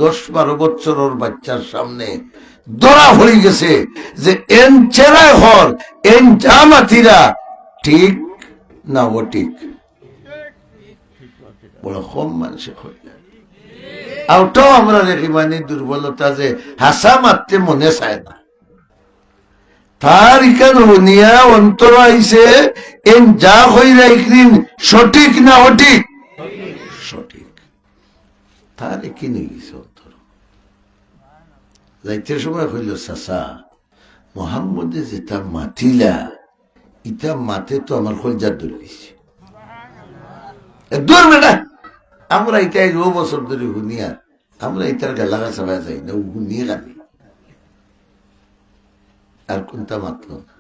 10-12 বছরের বাচ্চার সামনে ধরা পড়ে গেছে যে এন চেরায় হর এন জামাতিরা ঠিক না ও ঠিক বড় কম মানুষে হইল আউটাও আমরা দেখি মানে দুর্বলতা যে হাসা মারতে মনে চায় না তার ইকান হনিয়া অন্তর আইছে এন যা হইরা একদিন সঠিক না অঠিক সঠিক তার কি নিয়ে গেছে অন্তর যাইতে সময় হইল চাচা মোহাম্মদে যেটা মাতিলা ইটা মাতে তো আমার কলজার ধরিছে দূর বেটা আমরা এটাই 2 বছর ধরে শুনিয়া আমরা এটার গালাগা চাপা যাই না শুনিয়ে গানি আর কোনটা মাতল না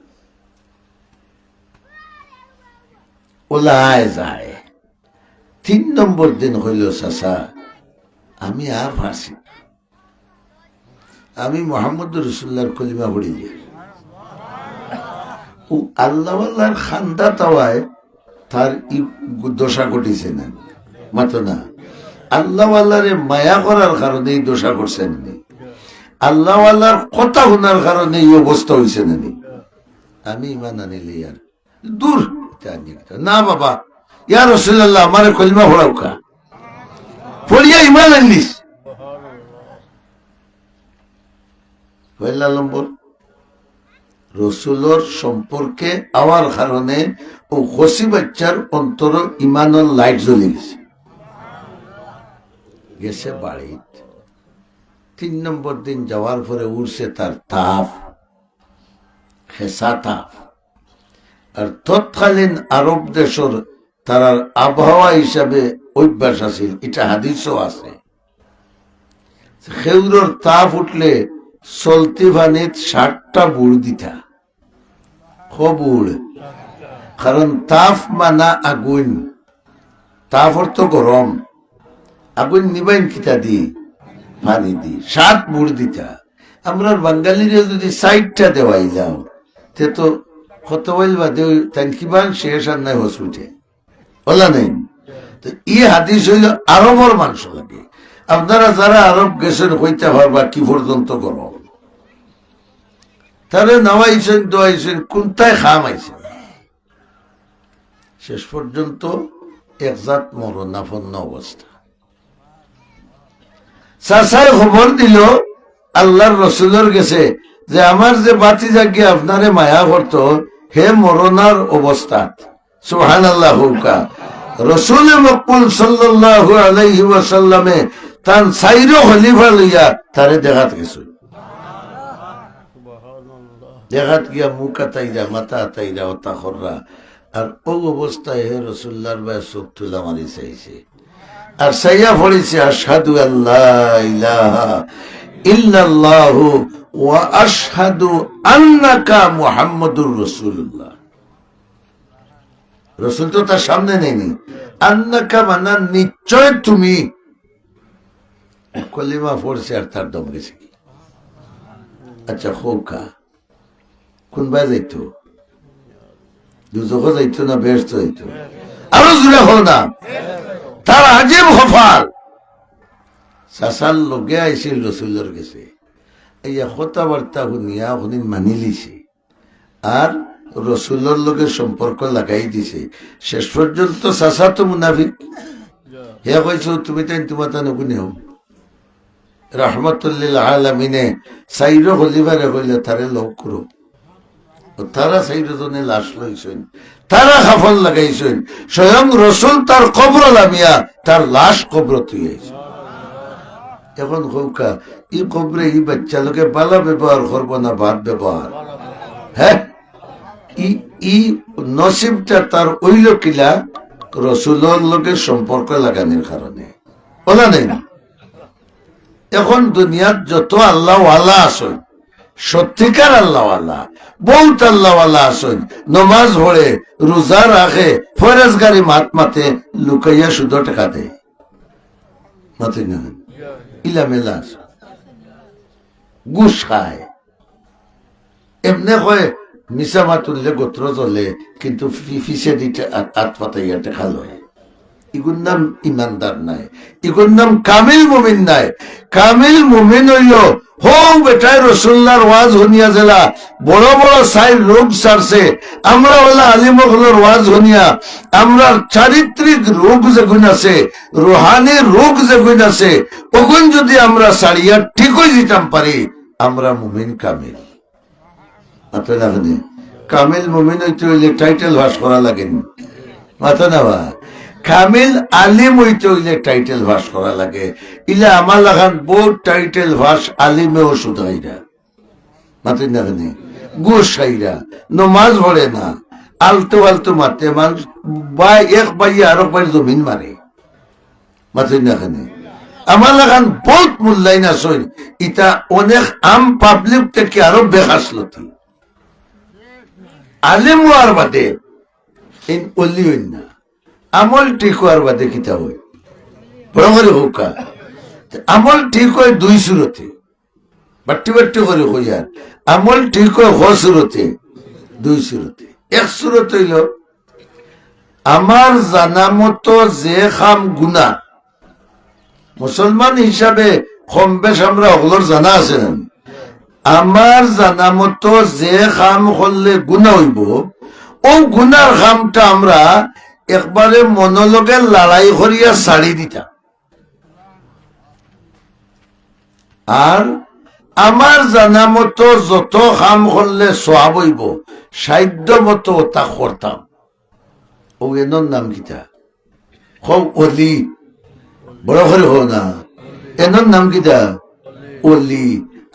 ওলায় যায় 3 নম্বর দিন হইল চাচা আমি আর ফাঁসি আমি মোহাম্মদ রসুল্লাহর কলিমা পড়ি যাই ও আল্লাহ আল্লাহর খান্দা তাওয়ায় তার দোষা ঘটিছে না মাতো না আল্লাহ আল্লাহরে মায়া করার কারণে এই দোষা করছেন আল্লাহ আল্লাহর কথা শোনার কারণে এই অবস্থা হয়েছে না আমি ইমান আনিলে আর দূর না বাবা ইয়া রাসূলুল্লাহ আমার কলিমা পড়াও কা পড়িয়া ইমান আনলিস পয়লা নম্বর রসুলোর সম্পর্কে আওয়ার কারণে ও খসি বাচ্চার অন্তর ইমানের লাইট জ্বলে গেছে গেছে বাড়িত 3 নম্বর দিন যাওয়ার পরে উঠছে তার তাপ হেসা তাপ আর তৎকালীন আরব দেশের তার আবহাওয়া হিসাবে অভ্যাস আছে এটা হাদিসও আছে খেউরর তাপ উঠলে চলতি পানিত 60টা বুড় দিতা বুড় কারণ তাপ মানা আগুন তাপ অর্থ গরম আগুন নিবাইন কিতা দি পানি দি 7 বুড় দিতা আমরা বাঙালিরা যদি 60টা দেওয়াই যাও তে তো কত বলবা দেও তাই কিমান শেষ আর নাই হসপিটে বলা নেই তো ই হাদিস হইল আরবর মানুষ লাগে আপনারা যারা আরব গেছেন হইতে পারবা কি পর্যন্ত গরম তারে নামাইছেন দোয়াইছেন কোনটায় খামাইছেন শেষ পর্যন্ত একজাত মরণাপন্ন অবস্থা চাচাই খবর দিল আল্লাহর রসুলের গেছে যে আমার যে বাতি জাগিয়ে আপনারে মায়া করত হে মরণার অবস্থাত সুবহানাল্লাহ হুকা রসুল মকবুল সাল্লাল্লাহু আলাইহি ওয়াসাল্লামে তান সাইরো খলিফা লইয়া তারে দেখাত গেছে দেখাত গিয়া মুখ আতাইরা মাথা আতাইরা ওতা খররা আর ও অবস্থায় হে রসুল্লাহর ভাই চোখ তুলা মারি চাইছে আর সাইয়া পড়েছে আশহাদু আল্লাহ ইলাহা ইল্লাল্লাহু ওয়া আশহাদু আন্নাকা মুহাম্মাদুর রাসূলুল্লাহ রসুল তো তার সামনে নেই আন্নাকা মানা নিশ্চয় তুমি কলিমা পড়ছে আর তার দম গেছে কি আচ্ছা খোকা কোন ভাই যাইতো দুজক যাইতো না বেহেশত যাইতো আরো জুড়ে হো না তার আজীব হফাল চাচার লগে আইছিল রসুলের গেছে এই কথাবার্তা শুনিয়া শুনি মানি লিছে আর রসুলের লগে সম্পর্ক লাগাই দিছে শেষ পর্যন্ত চাচা তো মুনাফিক হে কইছো তুমি তাই তোমার তা নকুনি হও রহমতুল্লিল আলামিনে সাইরো খলিফারে কইলে তারে লগ করো তারা সাইরজনে লাশ লইছেন তারা খাফল লাগাইছেন স্বয়ং রসুল তার কবর লামিয়া তার লাশ কবর তুইছে এখন হৌকা ই কবরে ই বাচ্চা লোকে বালা ব্যবহার করবো না বাদ ব্যবহার হ্যাঁ ই নসিবটা তার ওইল কিলা রসুলের লোকে সম্পর্ক লাগানোর কারণে বলা নেই এখন দুনিয়ার যত আল্লাহওয়ালা আসেন সত্যিকার আল্লাহওয়ালা বহুত আল্লাহওয়ালা আসেন নমাজ পড়ে রোজা রাখে ফরেজগারি মাত মাতে লুকাইয়া শুধু টাকা দেয় মাতে না ইলা মেলা ঘুষ খায় এমনি কয় মিশা মাতুললে গোত্র চলে কিন্তু ফিসে দিতে আত পাতাইয়া টেকা লয় ইগুর নাম ইমানদার নাই, ইগুর নাম কামিল মুমিন নাই। কামিল মুমিন হইল হো বেটায় রসুল্লাহর ওয়াজ হনিয়া জেলা বড় বড় সাইড রোগ সারছে, আমরা ওলা আলিমগুলোর ওয়াজ হনিয়া আমরা চারিত্রিক রোগ যেগুন আছে, রুহানি রোগ যেগুন আছে, ওগুন যদি আমরা সারিয়া ঠিক হয়ে দিতাম পারি, আমরা মুমিন কামিল। মাথা না কামিল মুমিন হইতে হইলে টাইটেল ভাস করা লাগেন, মাথা না কামিল আলিম হইতে হইলে টাইটেল ভাস করা লাগে। ইলে আমার লাগান বহুত টাইটেল ভাস আলিমেও শুধাইরা, মাথা না গোসাইরা নমাজ পড়ে না, আলতো আলতো মারতে মানুষ বাই এক বাইয়ে আরো বাই জমিন মারে, মাথা না আমার লাগান বহুত মূল্যায়ন আসই। ইটা অনেক আম পাবলিক থেকে আরো বেহাসলতি আলিম হওয়ার বাদে অলি হইন না, আমল ঠিক হওয়ার বাদে কিতা হয় বড় করে হোকা। আমল ঠিক হয় দুই সুরতে, বাট্টি বাট্টি করে হইয়ার আমল ঠিক হয় হ সুরতে, দুই সুরতে। এক সুরত হইল আমার জানা মতো যে খাম গুনা, মুসলমান হিসাবে কম বেশ আমরা ওগুলোর জানা আছে না, আমার জানা মতো যে খাম করলে গুণা হইব, ও গুনার খামটা আমরা একবারে মনোলগে লড়াই করিয়া ছাড়ি দিতাম। আর আমার জানা মতো যত খাম করলে সোয়াব হইব সাধ্য মতো তা করতাম। ও এনর নাম কিতা হো অলি, বড় করে হো না, এনর নাম কিতা অলি।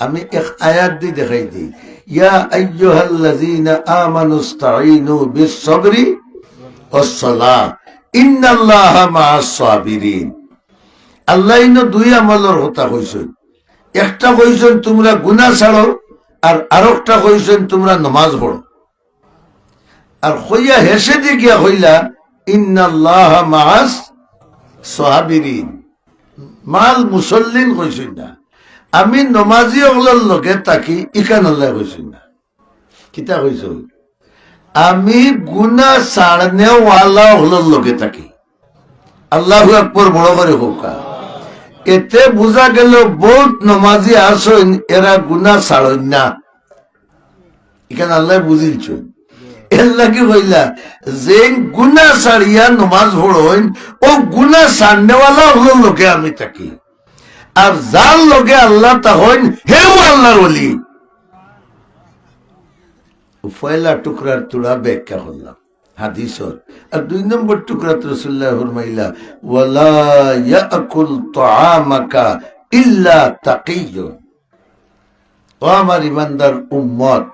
আমি এক আয়াত দিয়ে দেখাই দিই, ইয়া আইয়ুহাল্লাযীনা আমানুস্তাঈনু বিস-সাবরি ওয়াস-সালাহ ইন্নাল্লাহা মা'আস-সাবিরিন। আল্লাহ ইনো দুই আমলের কথা কইছেন, একটা কইছেন তোমরা গুনাহ ছাড়ো, আর আরেকটা কইছেন তোমরা নামাজ পড়ো। আর কইয়া হেসে দিয়ে গিয়া কইলা ইন্নাল্লাহা মা'আস-সাবিরিন, মাল মুসল্লিন কইছেন না। আমি নমাজি ওগুলোর লোকে তাকি ইকান আল্লাহ কইছি না, কিতা কইছ আমি গুনা ছাড়নে ওয়ালা ওগুলোর লোকে থাকি। আল্লাহু আকবার বড় করে হোকা। এতে বোঝা গেল বহুত নমাজি আসেন এরা গুনা ছাড়েন না, এখানে আল্লাহ বুঝিলছ। এর লাগে কইলা যে গুনা ছাড়িয়া নমাজ পড়েন ও গুনা ছাড়নেওয়ালা ওগুলোর লোকে আমি থাকি। আর যার লগে আল্লাহ তখন হেউ আল্লাহর ওলি। পয়লা টুকরার তুড়া ব্যাখ্যা করলাম হাদিসর। আর দুই নম্বর টুকরা রাসূলুল্লাহ ফরমাইলা ওয়ালা ইয়াকুল তাআমাকা ইল্লা তাকিয়্যুন। ও আমার ইমানদার উম্মত,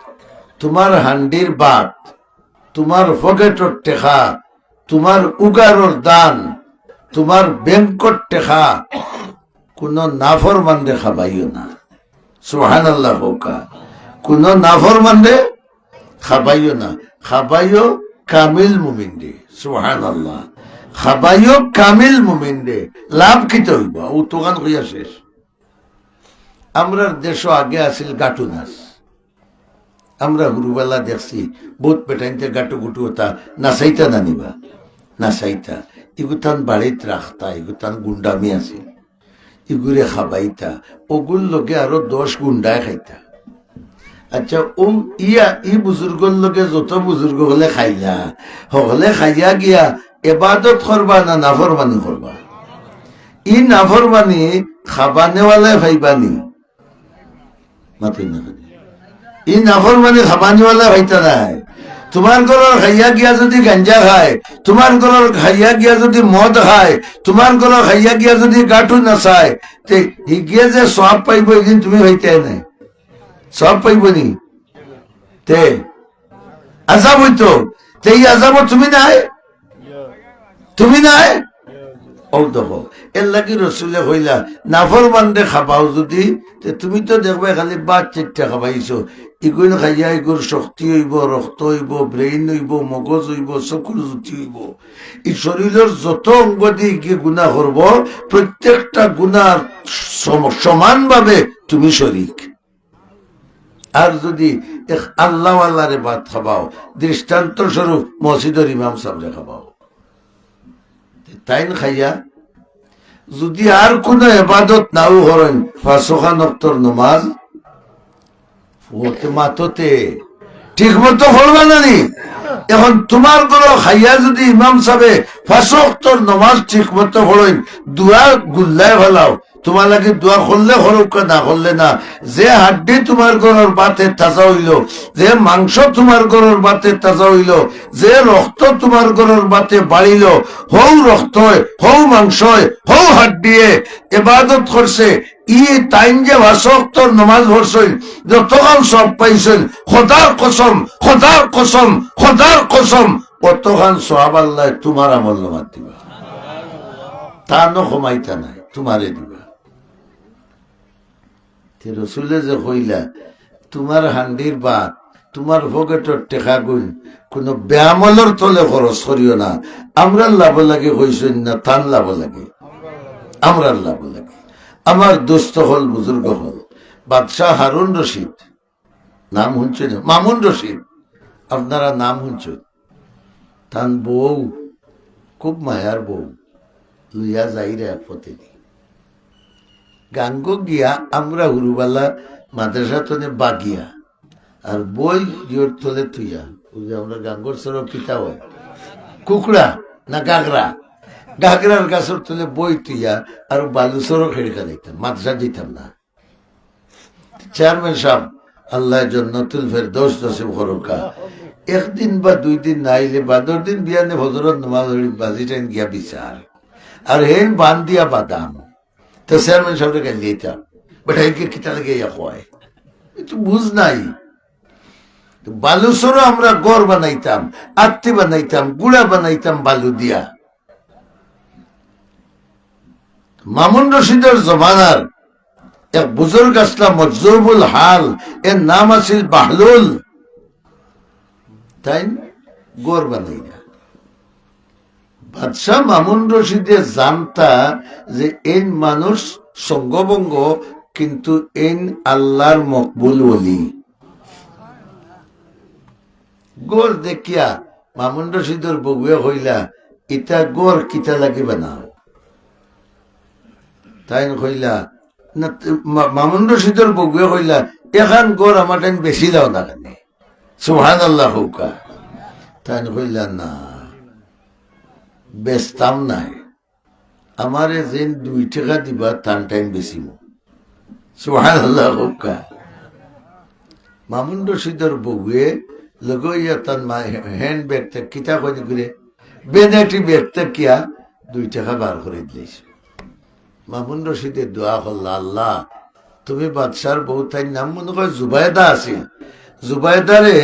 তোমার হান্ডির ভাত, তোমার পকেটর টেকা, তোমার উগারর দান, তোমার ব্যাংকর টেকা কোন নাফরমান রে খাবাইও না। সুবহানাল্লাহ হোকা। কোন নাফরমান রে খাবাইও না, খাবাইও কামিল মুমিন রে। সুবহানাল্লাহ, খাবাইও কামিল মুমিন রে। লাভ কিতে হইব ও তোগান হইয়া শেষ। আমরার দেশ আগে আসিল গাটু নাচ, আমরা গুরুবেলা দেখছি বহুত পেটাইতে গাটু গুটু হতা নাচাইতা নানিবা, নাচাইতা ইগুতান বাড়িত রাখতা, ইগুতান গুন্ডামি আছিল, ইগুরে খাবাইতা, ওগুল লোকে আরো 10 গুন্ডায় খাইতা। আচ্ছা ই বুজুর্গর লোকে যত বুজুর্গ হলে খাইলা, হলে খাইয়া গিয়া এবাদত করবা না নাফরমানি করবা? ই নাফরমানি খাবানেওয়ালে ভাইবানি, মাথুই না ই নাফরমানি খাবানিওয়ালা ভাইতা নাই। তোমার ঘরের খাইয়া গিয়া যদি গাঞ্জা খায়, তোমার ঘরের খাইয়া গিয়া যদি মদ খায়, তোমার ঘরের খাইয়া গিয়া যদি গাঁঠু নাচায়, তে হিগিয়ে যে সব পাইব এদিন তুমি হইতে নাই, সব পাইব নি? তে আজাব হইতো, তে এই আজাব তুমি নাই, তুমি নাই। ও দেখো এর লাগি রসুলে হইলা নাফরমানরে খাবাও যদি, তুমি তো দেখবে খালি বাদ চেটটা খাবাইছো, ইগুন খাইয়া ইগুর শক্তি হইব, রক্ত হইব, ব্রেইন হইব, মগজ হইব, চকুর জুতি হইব। এই শরীরের যত অঙ্গ দিয়ে গিয়ে গুণা করব, প্রত্যেকটা গুণার সমানভাবে তুমি শরিক। আর যদি আল্লাহ আল্লাহরে বাদ খাবাও, দৃষ্টান্ত স্বরূপ মসজিদের ইমাম সাহেবরে খাবাও, তাইন খাইয়া যদি আর কোন এবাদত নাও করেন 5 ওয়াক্তর নামাজ মাততে ঠিক মতো পড়বা নানি। এখন তোমার কোনো খাইয়া যদি ইমাম সাহেবে 5 ওয়াক্তর নামাজ ঠিক মতো পড়েন, দোয়া গুল্লায় ফেলাও, তোমার লাগে দোয়া করলে করুক না করলে না। যে হাড্ডি তোমার গরুর বাতে তাজা হইল, যে মাংস তোমার গরুর বাতে তাজা হইল, যে রক্ত তোমার গরুর বাতে বাড়িল, হৌ রক্ত হৌ মাংস হৌ হাড্ডিয়ে ইবাদত করছে, ই টাইম যে 5 ওয়াক্তর নামাজ পড়ছেন, যতক্ষণ সব পাইছেন, খোদার কসম খোদার কসম খোদার কসম অতখান সওয়াব আল্লাহ তোমার আমল নামাত দিবা, তা ন কমাইতা নাই, তোমারে দিবা। রসুলে যে কইলা তোমার হান্ডির বাদ তোমার পকেটের টেকা গুণ কোন ব্যামলের তলে খরচ করিও না। আমরা লাভ লাগে কইছেন না, তান লাভ লাগে, আমরা লাভ লাগে। আমার দোস্ত হল বুজুর্গ হল বাদশাহ হারুন রশিদ, নাম শুনছেন? মামুন রশিদ, আপনারা নাম শুনছেন? তান বউ খুব মায়ার বউ লইয়া যাইরে প্রতিদিন গাঙ্গ গিয়া আমরা হুরুবালা মাদ্রাসা তনে বাগিয়া আর বই জোর তলে তুইয়া আমরা গাঙ্গর সর পিতা হয় কুকড়া না গাগরা, গাগরার গাছের তলে বই তুইয়া আর বালু সরও খেড়িকা দিতাম, মাদ্রাসা দিতাম না। চেয়ারম্যান সাহেব আল্লাহ জন্নতুল ফেরদৌস নসিব করুকা, একদিন বা 2 দিন না আইলে বাদর দিন বিয়ানে হজরত নামাজ বাজি টাইম গিয়া বিচার আর হেন বান দিয়া বাদাম, তো চেয়ারম্যান সাহেবকে গালি দিতাম, বাট একে কিতা লাগে ইয়া কয় একটু বুঝ নাই। বালুসরও আমরা গড় বানাইতাম, আত্মি বানাইতাম, গুড়া বানাইতাম বালু দিয়া। মামুন রশিদের জমানার এক বুজুর্গ আসলা মজরুবুল হাল, এর নাম আছিল বাহলুল, তাই গড় বানাইয়া। বাদশাহ মামুন রশিদে জানতা যে এন মানুষ সঙ্গভঙ্গ, কিন্তু এন আল্লাহর মকবুল ওলি। গড় দেখিয়া মামুন রশিদের বগুয়ে হইলা ইটা গড় কিতা লাগে বানাও, তাই কইলা না। মামুন রশিদের বগুয়ে কইলা এখান গড় আমার টাইম বেশি দাও না কেন, সুবহানাল্লাহ হুকা। তাই কইলা না বেচতাম নাই, আমারে যেন 2 টাকা দিবা তার টাইম বেশি, সুবহানাল্লাহ হুকা। মামুন রশিদের বগুয়ে লগইয়া তার হ্যান্ড ব্যাগটা কিতা কই করে বেনেটি ব্যাগটা কিয়া 2 টাকা বার করে দিয়েছে। মামুন রশিদের দোয়া করল, আল্লাহ তুমি বাদশার বউ, তাই নাম মনে হয় জুবাইদা আছিল, জুবাইদারে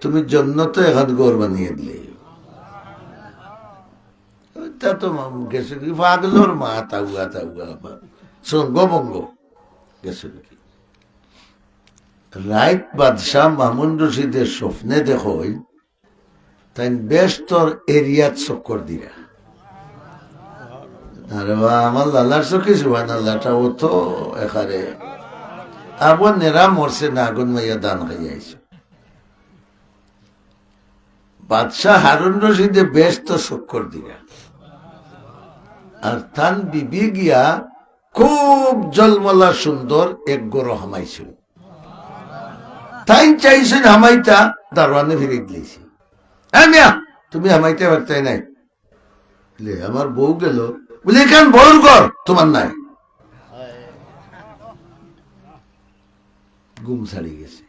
তুমি জন্নতে এখন গড় বানিয়ে দিলে। তা তো গেছে পাগলোর মা তাউয়া তাউয়া সঙ্গভঙ্গ গেছে নাকি। রাইত বাদশাহ মামুন রশিদের স্বপ্নে দেখই তাই বেশ তোর এরিয়াত চক্কর দিয়া। আরে বা আমার লালার চোখে জুবান আল্লাহটা ও তো এখানে আবার নেরা মরছে না, আগুন মাইয়া দান খাইয়াইছে। বাদশাহ হারুন রশিদে বেশ তো চক্কর দিয়া আর তান বিবি গিয়া খুব জলমলা সুন্দর এক গরু হামাইছিল। তাই চাইছেন হামাইতা, দারোয়ানে ফিরে দিয়েছি, তুমি হামাইতে পারতাই নাই, আমার বউ গেল বলে কেন বউর ঘর তোমার নাই, গুম ছাড়ি গেছে।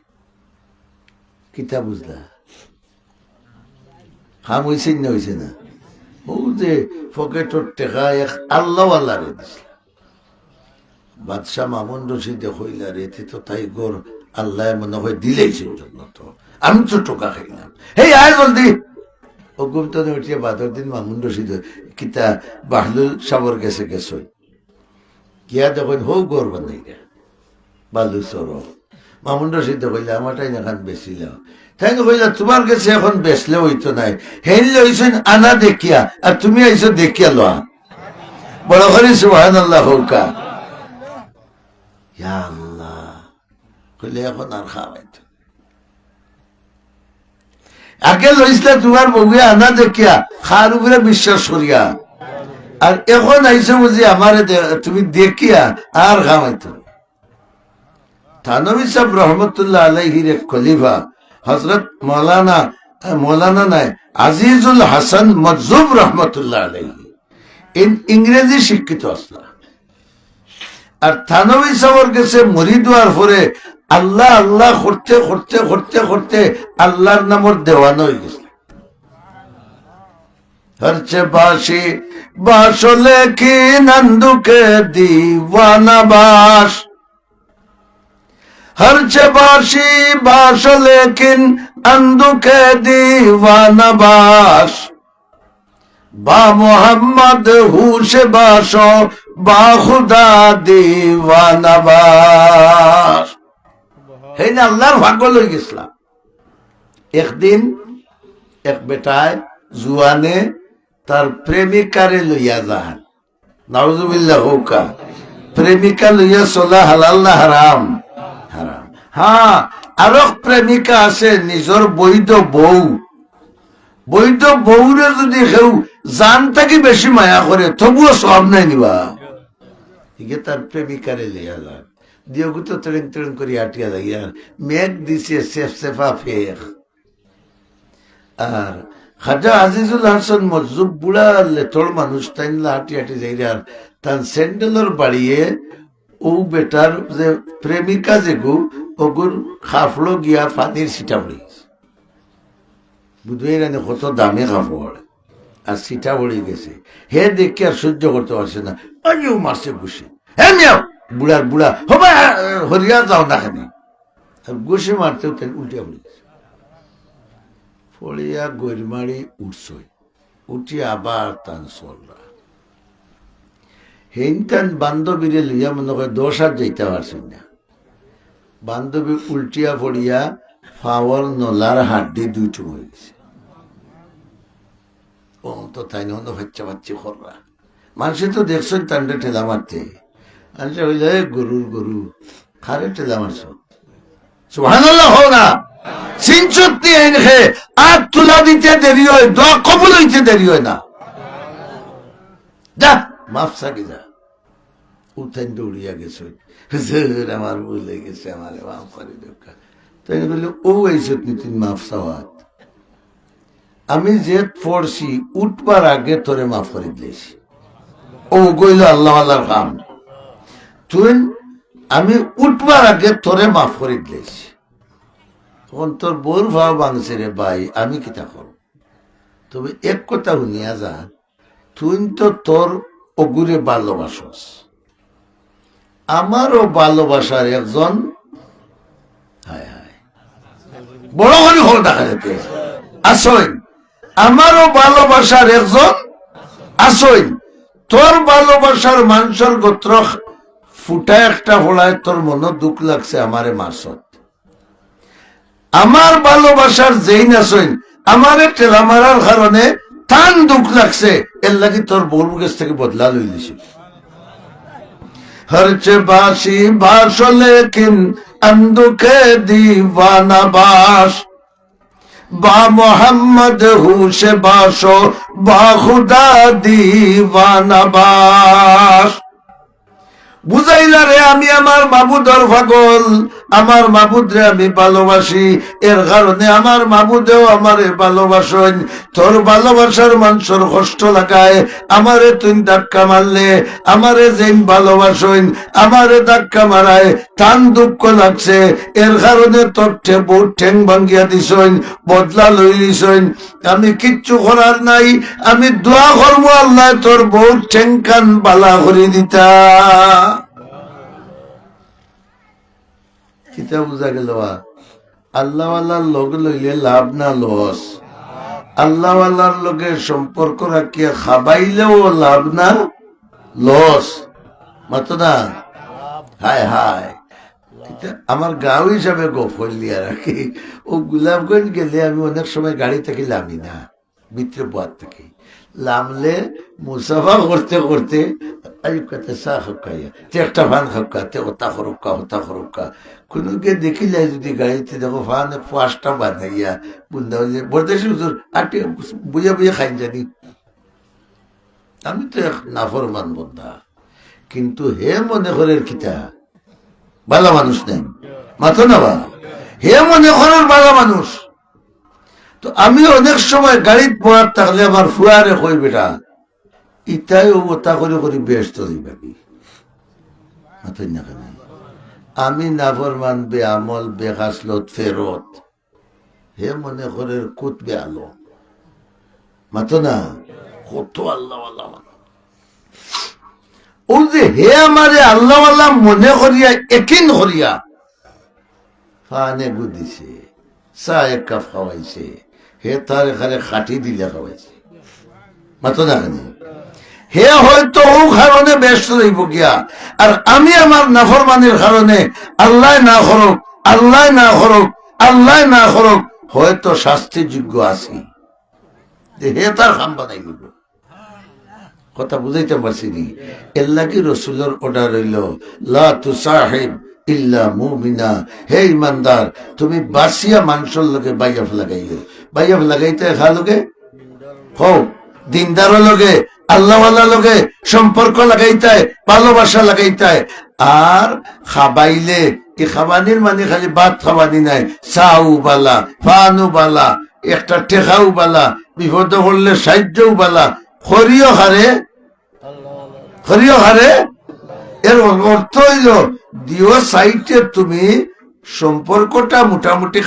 কিতা বুঝলা খাম হয়েছে না হয়েছে না, ও যে পকেটর টেকা এক আল্লাহ আল্লাহ রে দিছে। বাদশাহ মামুন রশিদে হইলা রে তো তাই গোর আল্লাহ মনে হয় দিলেইছেন জন্য, তো আমি তো টোকা খাইলাম। হেই আয় জলদি, ও গুমতনে উঠিয়ে বাদর দিন মামুন রশিদ কিতা বাহলুল সাবর গেছে গেছ গিয়া দেখেন হো গোর বানাই গে বালু সর। মামুন রশিদ কইলা আমারটাই এখন বেশিল, তাই কইলা তোমার কাছে এখন বেচলে হইতো নাই, হেনলে হইছেন আনা দেখিয়া আর তুমি আইছো দেখিয়া লওয়া। বড় করে সুবহানাল্লাহ হুকা। ইয়া আল্লাহ কইলে এখন আর খাওয়াইতো, আগে লইসলে তোমার বউয়ে আনা দেখিয়া খার উপরে বিশ্বাস করিয়া আর এখন আইসো বুঝি আমার তুমি দেখিয়া আর খামাইতো। থানভী সাহেব রহমতুল্লাহ আলাইহির এক খলিফা হযরত মৌলানা নাই আজিজুল হাসান মজজুব রহমতুল্লাহ আলাইহি ইংরেজি শিক্ষিত আসলা। আর থানভী সাহেবের কাছে মুরিদ হওয়ার পরে আল্লাহ আল্লাহ করতে করতে করতে করতে আল্লাহর নামর দেওয়ানো হয়ে গেছে। হরছে বাসি বাসলে কি নন্দুকে দিওয়ানা বাস, হরছে বাসি বাসলে কিন অন্দুকে দিওয়ানা বাস, বা মোহাম্মদ হুসে বাস বা খুদা দিওয়ানা বাস। এই না আল্লাহর ভাগ্য লই গেছিলাম। একদিন এক বেটায় জুয়ানে তার প্রেমিকারে লইয়া যান, নাউজুবিল্লাহ হোকা, প্রেমিকা লইয়া চলা হালাল না হারাম? হারাম। হ্যাঁ, আরো প্রেমিকা আছে নিজের বৈধ বউ, বৈধ বউরে যদি কেউ জান থাকি বেশি মায়া করে তবুও সব নাই নিবা, ঠিক তার প্রেমিকারে লইয়া যান। দিয়গুতো তেড়েং তেড়েং করে আটিয়া যাইয়া মেঘ দিছে সেফ সেফা ফেক। আর খাজা আজিজুল হাসান মজজুব বুড়া লেটর মানুষ, তাই হাঁটি হাঁটি যাইয়ার তার স্যান্ডেলর বাড়িয়ে ও বেটার যে প্রেমিকা যে গু ওগুর খাফড়ো গিয়া পানির সিটা পড়ে গেছে। বুঝবে না কত দামে কাপড়, আর সিটা পড়ে গেছে। হে দেখে আর সহ্য করতে পারছে না, আমিও মারছে ঘুষি। হ্যাঁ মিয়াও বুড়ার বুড়া হবা হরিয়া যাও না খানি, আর ঘুষি মারতেও তাই উল্টিয়া পড়ে গেছে। পড়িয়া গৈরমারি উঠছই, উঠি আবার টান চলরা। হেনটান বান্ধবীরে লইয়া মনে করে 10 হাত যাইতে পারছেন না। বান্ধবী উল্টিয়া পড়িয়া ফাওয়ার নলার হাড্ডি দুইটু হয়ে গেছে। ও তো তাই না বাচ্চা বাচ্চি খররা মানুষে তো দেখছেন তান্ডে ঠেলা মারতে, মানুষে হইলে গরুর গরু খারে ঠেলা মারছ। সুবহানাল্লাহ হও না সিনচুত্তি এনে আর তুলা দিতে দেরি হয়, দোয়া কবুল হইতে দেরি হয় না। যা মাফ সাকি যা, উঠাইন দৌড়িয়া গেছে, আমার ভুল হয়ে গেছে, আমার মাফ করে দেখা। তাই বললে ও এইসব তুই মাফ চাওয়াত, আমি যে পড়ছি উঠবার আগে তোরে মাফ করে দিয়েছি। ও গইল আল্লাহ আল্লাহর কাম, তুই আমি উঠবার আগে তোরে মাফ করে দিয়েছি। তখন তোর বোর ভাব ভাঙছে রে ভাই, আমি কিতা করব? তবে এক কথা শুনিয়া যা, তুই তো তোর অগুরে ভালোবাসস, আমারও ভালোবাসার একজন হায় হায় বড় করে হল দেখা যেতে আসইন, আমারও ভালোবাসার একজন আসইন। তোর ভালোবাসার মানুষের গোত্র ফুটা একটা ফোড়ায় তোর মনে দুঃখ লাগছে আমারে মারছত, আমার ভালোবাসার যেই নাসইন আমারে টেলা মারার কারণে টান দুঃখ লাগছে, এর লাগি তোর বউর কাছ থেকে বদলা লই দিছি। হরচে বাসি বাসলে কিন অন্দুকে দিওয়ানা বাস, বা মোহাম্মদ হুসে বাসো বা খুদা দিওয়ানা বাস। বুঝাইলা রে আমি আমার মাবুদর পাগল, আমার মাবুদরে আমি ভালোবাসি, এর কারণে আমার মাবুদেও আমারে ভালোবাসেন। তোর ভালোবাসার মানুষের কষ্ট লাগায় আমারে তুই ধাক্কা মারলে, আমারে যেন ভালোবাসেন আমারে ধাক্কা মারায় টান দুঃখ লাগছে, এর কারণে তোর বউ ঠেং ভাঙ্গিয়া দিছেন, বদলা লই দিছেন। আমি কিচ্ছু করার নাই, আমি দোয়া করবো আল্লাহ তোর বউ ঠেং কান বালা করে দিতা। কিতা বুঝা গেল? আল্লাহওয়ালার লোক লইলে লাভ না লস, আল্লাহওয়ালার লোকের সম্পর্ক রাখিয়া খাবাইলেও লাভ না লস, মাতো না? হায় হায়, আমার গাঁও হিসাবে গফলিয়া রাখি। ও গোলাপগঞ্জ গেলে আমি অনেক সময় গাড়ি থেকে লামি না, ভিতরে বাদ থেকে লামলে মুসাফা করতে করতে চা খাইয়া একটা ফান খাওয়াতে হতা খরক্কা কোনো গিয়ে দেখিলে যদি গাড়িতে দেখো ফান 5টা বানাইয়া বুন্দা বলতেছি হুজুর আটে বুঝে বুঝে খাই জানি। আমি তো এক নাফরমান বন্ধা, কিন্তু হে মনে করে কিতা বালা মানুষ নেই, মাথো না বা হে মনে করার বালা মানুষ। তো আমি অনেক সময় গাড়িত পড়ার থাকলে আমার ফুয়ারে কই বেটা ইটাই ওটা করে করে ব্যস্ত দিবাবি, মাথোই না কেন আমি নাফরমান বে আমল বেখাসলত ফেরত, হে মনে করে কুত বে আলো, মাথো না কত আল্লাহ আল্লাহ। ও যে হে আমারে আল্লাহ আল্লাহ মনে করিয়া একিন করিয়া ফানে গুদিছে, চা এক কাপ খাওয়াইছে, হে তার এখানে খাটি দিলে খাওয়াইছে, মাথো না কেন হে হয়তো ও কারণে ব্যস্ত রইব গিয়া, আর আমি আমার নাফরমানির কারণে আল্লাহ না করুক, আল্লাহ না করুক, আল্লাহ না করুক, হয়তো শাস্তিযোগ্য আছি, হে তার খাম বানাই দিব। কথা বুঝাইতে পারছি নি? এর লাগি রসুলের অর্ডার হইল লা তুসাহিব ইল্লা মুমিনা, হে ইমানদার তুমি বাসিয়া মানুষের লগে বাইয়াফ লাগাইও, বাইয়াফ লাগাইতে খা লগে হও দিনদার লগে আল্লাহওয়ালা লগে সম্পর্ক লাগাইতে, ভালোবাসা লাগাইতে। আর খাবাইলে এই খাবানির মানে খালি ভাত খাবানি নাই, চাও বালা, ফানু বালা, একটা টেকাও বালা, বিপদ করলে সাহায্যও বালা, খরিও হারে, খরিও হারে। এর অর্থ হইল দিও সাইটে তুমি সম্পর্কটা মোটামুটি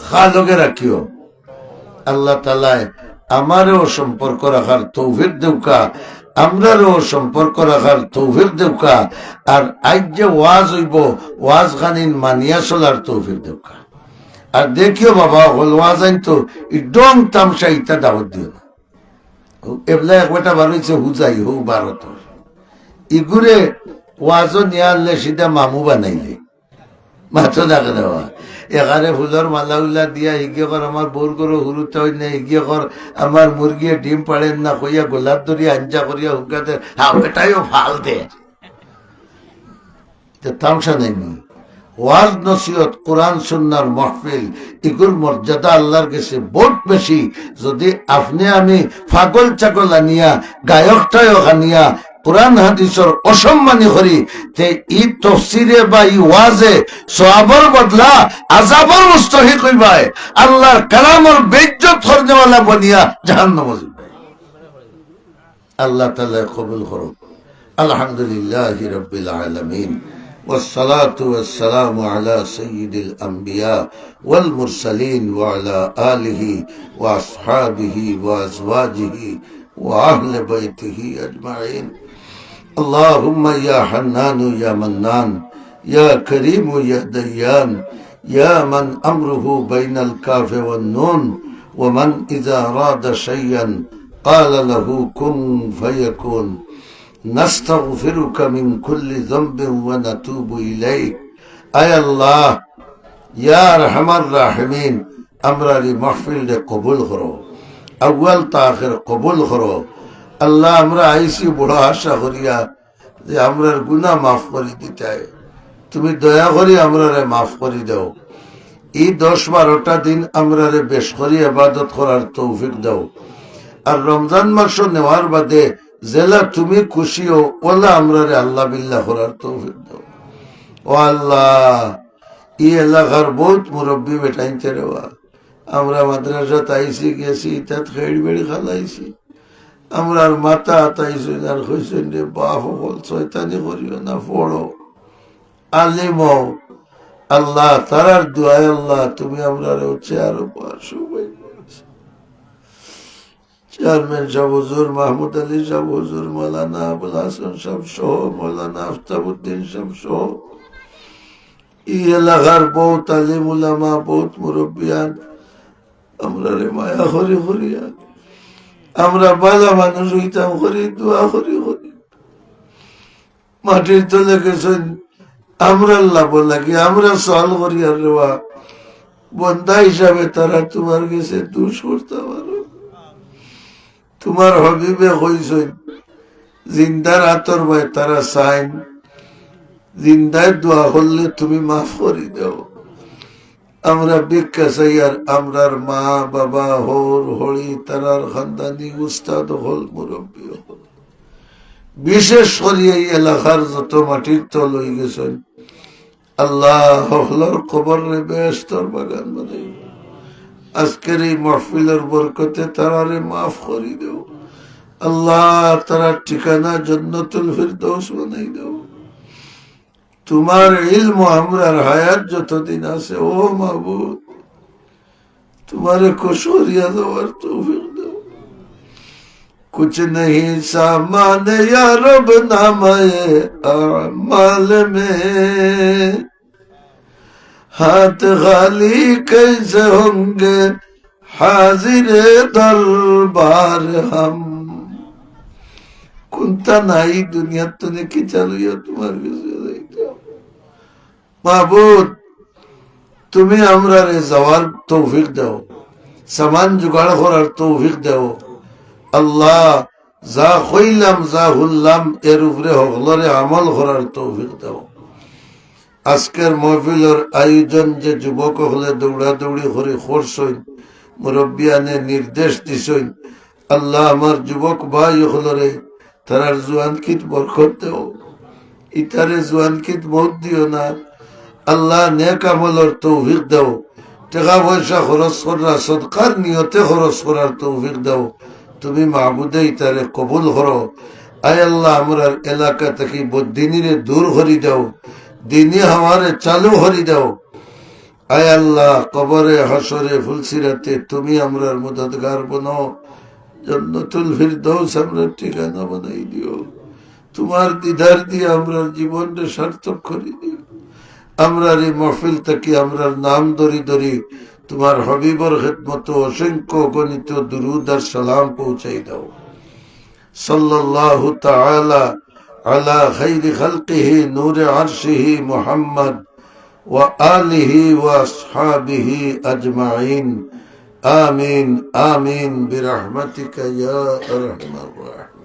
খালগে রাখিও। আল্লাহ তাআলা আমারও সম্পর্ক রাখার তৌফিক দেউকা, আমরারও সম্পর্ক রাখার তৌফিক দেউকা। আর আজ যে ওয়াজ হইব ওয়াজ খানিন মানিয়া চলার তৌফিক দেউকা। আর দেখিও বাবা হল ওয়াজ আইন তো ডং তামসা ইটা দাওয়াত দিও না, এবলা একটা বার হয়েছে হুজাই হু ভারত ইগুরে ওয়াজও নিয়ে আনলে সিধা মামু বানাইলে, মাথো দেখা দেওয়া এখানে ফুলের মালা উল্লা দিয়া হিগে কর আমার বোর করো হুরুতে হই না, হিগে কর আমার মুরগিয়ে ডিম পাড়েন না কইয়া গোলাপ দরিয়া আঞ্জা করিয়া হুকাতে হ্যাঁ এটাইও ফাল দে, তামসা নেই। ওয়াজ নসিহত কোরআন সুন্নাহর মাহফিল এগুলোর মর্যাদা আল্লাহর কাছে বহুত বেশি। যদি আপনি আমি পাগল ছাগল আনিয়া গায়ক টায়ক আনিয়া কোরআন হাদিসের অসম্মানী করি, তে ই তফসিরে বা ই ওয়াজে সওয়াবের বদলা আযাবের মুস্তাহিক হইবাই, আল্লাহর কালামের বেইজ্জত করনেওয়ালা বনিয়া জাহান্নামে যাবে। আল্লাহ তাআলা কবুল করুক। আলহামদুলিল্লাহি রাব্বিল আলামিন والصلاة والسلام على سيد الأنبياء والمرسلين وعلى آله وأصحابه وأزواجه وأهل بيته أجمعين. اللهم يا حنان يا منان يا كريم يا ديان يا من أمره بين الكاف والنون ومن إذا أراد شيئا قال له كن فيكون. نستغفرك من كل ذنب ونتوب إليك. أي الله يا أرحم الراحمين أمراري محفل قبول کرو, اول تاخر قبول کرو. আল্লাহ আমরা আইসি বড় আশা করিয়া যে আমরার গুনাহ মাফ করে দিতে, তুমি দয়া করি আমরারে মাফ করে দাও। এই 10-12টা দিন আমরারে বেশ করি ইবাদত করার তৌফিক দাও। আর রমজান মাস নেওয়ার বাদে জেলা তুমি খুশি হো ওলা আমরারে আল্লাহ বিল্লাহ করার তৌফিক দাও। ও আল্লাহ এই এলাকার বহুত মুরব্বী বেটাইতে রেওয়া, আমরা মাদ্রাসাত আইসি গেছি তাত খেড়ি বেড়ি খালাইছি, আমরার মাথা আতাইছেন আর কইছেন রে বাপ হল শয়তানি করিও না, পড়ো আলিম হও। আল্লাহ তারার দুয়ায় আল্লাহ তুমি আমরারে চেয়ার উপর সুবাই চেয়ারম্যান সাহেব হুজুর, মাহমুদ আলী সাহেব হুজুর, মৌলানা আবুল হাসান সাহেব সহ, মৌলানা আফতাবউদ্দিন সাহেব সহ এই এলাকার বহুত আলিম উলামা বহুত মুরব্বিয়ান আমরারে মায়া করি করিয়া আমরা বালা মানুষ হইতাম করি দোয়া করি করি মাটির তলে গেছেন আমরা লাভ লাগে, আমরা সল করি আর রেওয়া বন্ধা হিসাবে তারা তোমার কাছে দুষ করতে পারো। তোমার হবিবে কইছেন জিন্দার আতর ভাই তারা চাইন, জিন্দায় দোয়া করলে তুমি মাফ করে দাও। আমরা ভিক্ষা চাই আর আমরার মা বাবা হর হরি তারার খানদানি উস্তাদ হল মুরব্বী হল বিশেষ করে এই এলাকার যত মাটির তল হয়ে গেছেন আল্লাহ হলার কবর রে বেহেশতের বাগান বানাই। আজকের এই মাহফিলের বরকতে তারারে মাফ করে দেও আল্লাহ, তারা ঠিকানা জান্নাতুল ফিরদৌস বানাই দাও। তোমার ইলম আমরার হায়াত যতদিন আছে ও মাহবুব तुम्हारे खुशोरिया दवर तौफीक दो। कुछ नहीं सामान या रब नामाए अमाल में, हाथ खाली कैसे होंगे हाजिर दरबार हम। कुंता नाई दुनिया तूने की चालू या तुम्हारे महबूद তুমি আমরা রে যাওয়ার তৌফিক দাও, সামান জোগাড় করার তৌফিক দাও আল্লাহ। যা হইলাম যা হুল্লাম এর উপরে হকলরে আমল করার তৌফিক দাও। আজকের মাহফিলের আয়োজন যে যুবক হলে দৌড়াদৌড়ি করে করছইন, মুরব্বিয়ানে নির্দেশ দিছইন আল্লাহ, আমার যুবক ভাই হলরে তারার জোয়ানকিত বরকত দাও, ইতারে জোয়ানকিত মৌত দিও না আল্লাহ। নেক আমলের তৌফিক দাও, টাকা পয়সা খরচ করা সদকার নিয়তে খরচ করার তৌফিক দাও। তুমি মাহবুদে ইতারে কবুল করো। আয় আল্লাহ, আমরার এলাকা থেকে বদিনীরে দূর করি দাও, দিনী হাওয়ারে চালু করি দাও। আয় আল্লাহ, কবরে হাসরে ফুলসিরাতে তুমি আমরার মদদগার বনাও, জান্নাতুল ফিরদৌস আমরার ঠিকানা বানাই দিও। তোমার দিদার দিয়ে আমরার জীবনটা সার্থক করে দিও। আমরার এই মহফিল থেকে আমরার নাম ধরি ধরি তোমার হবিবর খিদমত অসংখ্য গণিত দুরুদ আর সালাম পৌঁছাই দাও। সাল্লাল্লাহু তাআলা আলা খাইরি খালকিহি নূরে আরশিহি মুহাম্মদ ওয়া আলিহি ওয়া আসহাবিহি আজমাইন। আমিন আমিন বিরহমাতিকা ইয়া আরহামার রাহিমিন।